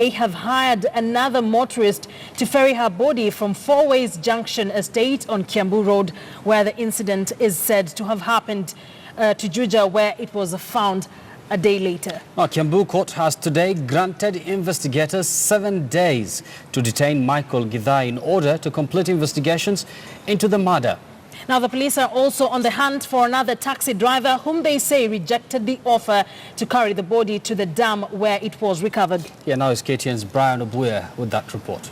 They have hired another motorist to ferry her body from Four Ways Junction estate on Kiambu Road, where the incident is said to have happened, to Juja, where it was found a day later. Now, Kiambu Court has today granted investigators 7 days to detain Michael Githae in order to complete investigations into the murder. Now, the police are also on the hunt for another taxi driver whom they say rejected the offer to carry the body to the dam where it was recovered. Here now is KTN's Mary Wambui with that report.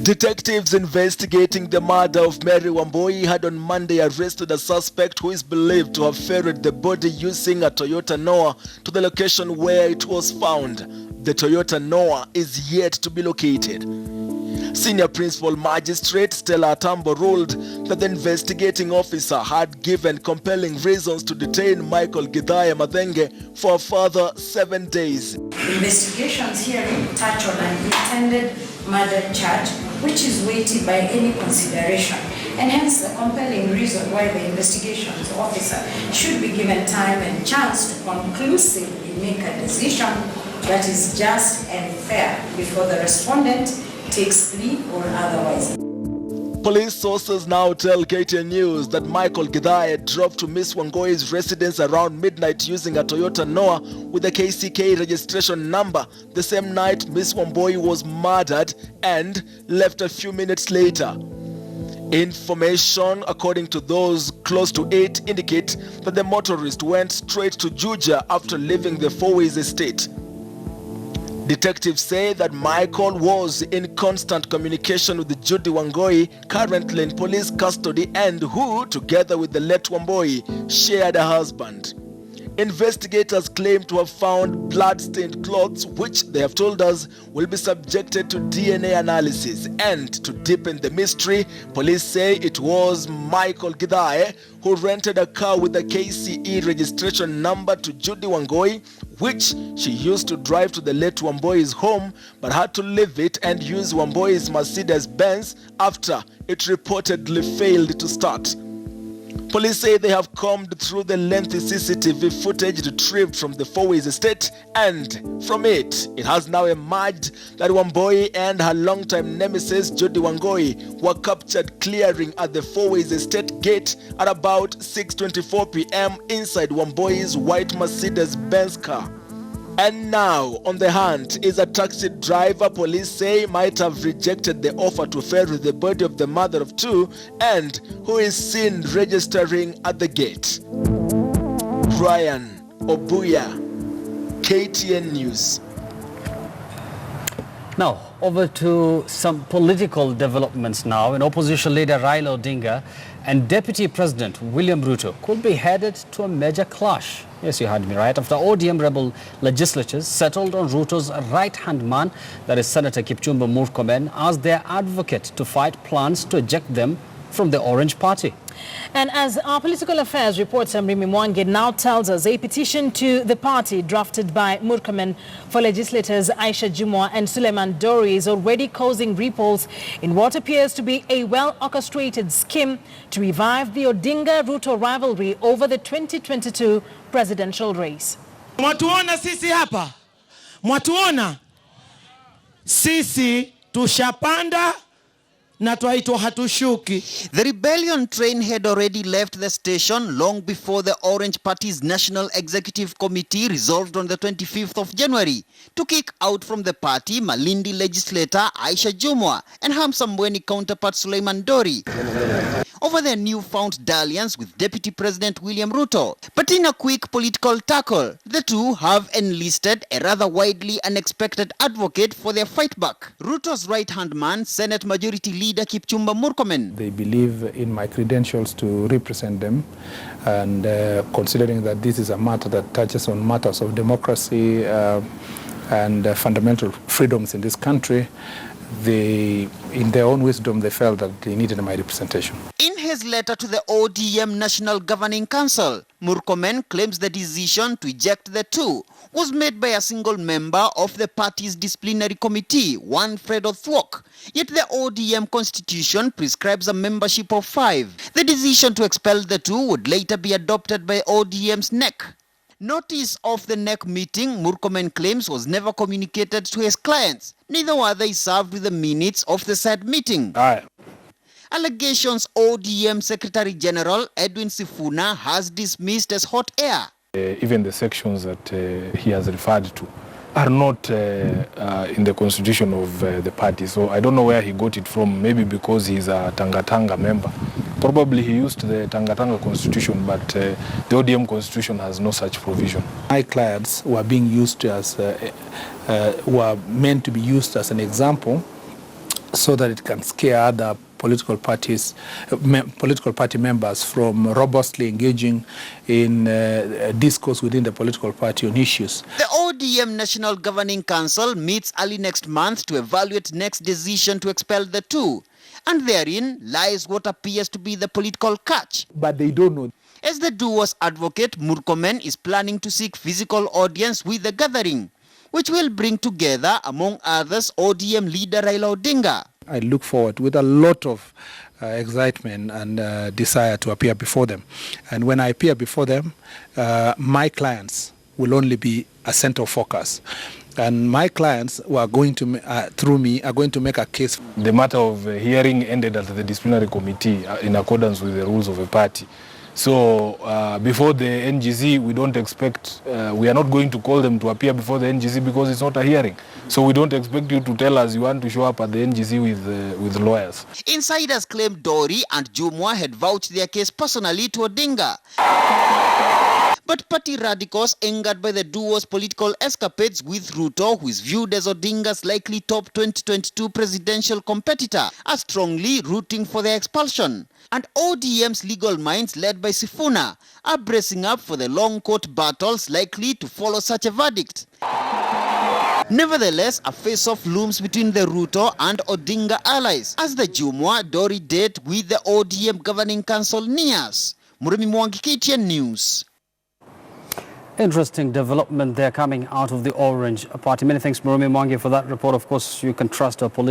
Detectives investigating the murder of Mary Wambui had on Monday arrested a suspect who is believed to have ferried the body using a Toyota Noah to the location where it was found. The Toyota Noah is yet to be located. Senior Principal Magistrate Stella Atambo ruled that the investigating officer had given compelling reasons to detain Michael Githae Mathenge for a further 7 days. Investigations hearing touch on an intended murder charge, which is weighted by any consideration, and hence the compelling reason why the investigations officer should be given time and chance to conclusively make a decision that is just and fair before the respondent takes plea or otherwise. Police sources now tell KTN News that Michael Githae drove to Miss Wangui's residence around midnight using a Toyota Noah with a KCK registration number the same night Miss Wambui was murdered and left a few minutes later. Information, according to those close to it, indicate that the motorist went straight to Juja after leaving the Four Ways estate. Detectives say that Michael was in constant communication with Judy Wambui, currently in police custody, and who, together with the late Wambui, shared a husband. Investigators claim to have found blood-stained clothes, which they have told us will be subjected to DNA analysis. And to deepen the mystery, police say it was Michael Githae who rented a car with a KCE registration number to Judy Wambui, which she used to drive to the late Wambui's home, but had to leave it and use Wambui's Mercedes-Benz after it reportedly failed to start. Police say they have combed through the lengthy CCTV footage retrieved from the Four Ways estate, and from it has now emerged that Wambui and her longtime nemesis Judy Wambui were captured clearing at the Four Ways estate gate at about 6:24 p.m. inside Wambui's white Mercedes-Benz car. And now on the hunt is a taxi driver police say might have rejected the offer to ferry the body of the mother of two and who is seen registering at the gate. Ryan Obuya, KTN News. Now, over to some political developments now. An opposition leader, Raila Odinga, and Deputy President William Ruto could be headed to a major clash. Yes, you heard me right. After ODM rebel legislatures settled on Ruto's right-hand man, that is Senator Kipchumba Murkomen, as their advocate to fight plans to eject them from the Orange Party. And as our political affairs reporter Mary Wambui now tells us, a petition to the party drafted by Murkomen for legislators Aisha Jumwa and Suleiman Dori is already causing ripples in what appears to be a well-orchestrated scheme to revive the Odinga-Ruto rivalry over the 2022 presidential race. Mwatuona sisi hapa? Mwatuona? Sisi tushapanda na twaitwa hatushuki. The rebellion train had already left the station long before the Orange Party's National Executive Committee resolved on the 25th of January to kick out from the party Malindi legislator Aisha Jumwa and Hamsambweni counterpart Suleiman Dori over their newfound dalliance with Deputy President William Ruto. But in a quick political tackle, the two have enlisted a rather widely unexpected advocate for their fight back. Ruto's right-hand man, Senate Majority Leader Kipchumba Murkomen. They believe in my credentials to represent them, and considering that this is a matter that touches on matters of democracy and fundamental freedoms in this country, in their own wisdom, they felt that they needed my representation. In his letter to the ODM National Governing Council, Murkomen claims the decision to eject the two was made by a single member of the party's disciplinary committee, one Fred Othwok. Yet the ODM constitution prescribes a membership of 5. The decision to expel the two would later be adopted by ODM's NEC. Notice of the NEC meeting, Murkomen claims, was never communicated to his clients. Neither were they served with the minutes of the said meeting. Allegations ODM Secretary General Edwin Sifuna has dismissed as hot air. Even the sections that he has referred to are not in the constitution of the party. So I don't know where he got it from. Maybe because he's a Tanga member. Probably he used the Tanga constitution, but the ODM constitution has no such provision. My clients were being used as, were meant to be used as an example so that it can scare other political parties, political party members from robustly engaging in discourse within the political party on issues. The ODM National Governing Council meets early next month to evaluate next decision to expel the two. And therein lies what appears to be the political catch. But they don't know. As the duo's advocate, Murkomen is planning to seek physical audience with the gathering, which will bring together, among others, ODM leader Raila Odinga. I look forward with a lot of excitement and desire to appear before them. And when I appear before them, my clients will only be a center of focus. And my clients who are going to, through me, are going to make a case. The matter of hearing ended at the disciplinary committee in accordance with the rules of the party. So before the NGC, we don't expect, we are not going to call them to appear before the NGC because it's not a hearing. So we don't expect you to tell us you want to show up at the NGC with lawyers. Insiders claim Dory and Jumwa had vouched their case personally to Odinga. But party radicals, angered by the duo's political escapades with Ruto, who is viewed as Odinga's likely top 2022 presidential competitor, are strongly rooting for their expulsion. And ODM's legal minds, led by Sifuna, are bracing up for the long court battles likely to follow such a verdict. Nevertheless, a face-off looms between the Ruto and Odinga allies as the Jumwa-Dory date with the ODM Governing Council nears. Murimi Mwangi, KTN News. Interesting development there coming out of the Orange Party. Many thanks, Murumi Mwangi, for that report. Of course, you can trust our police.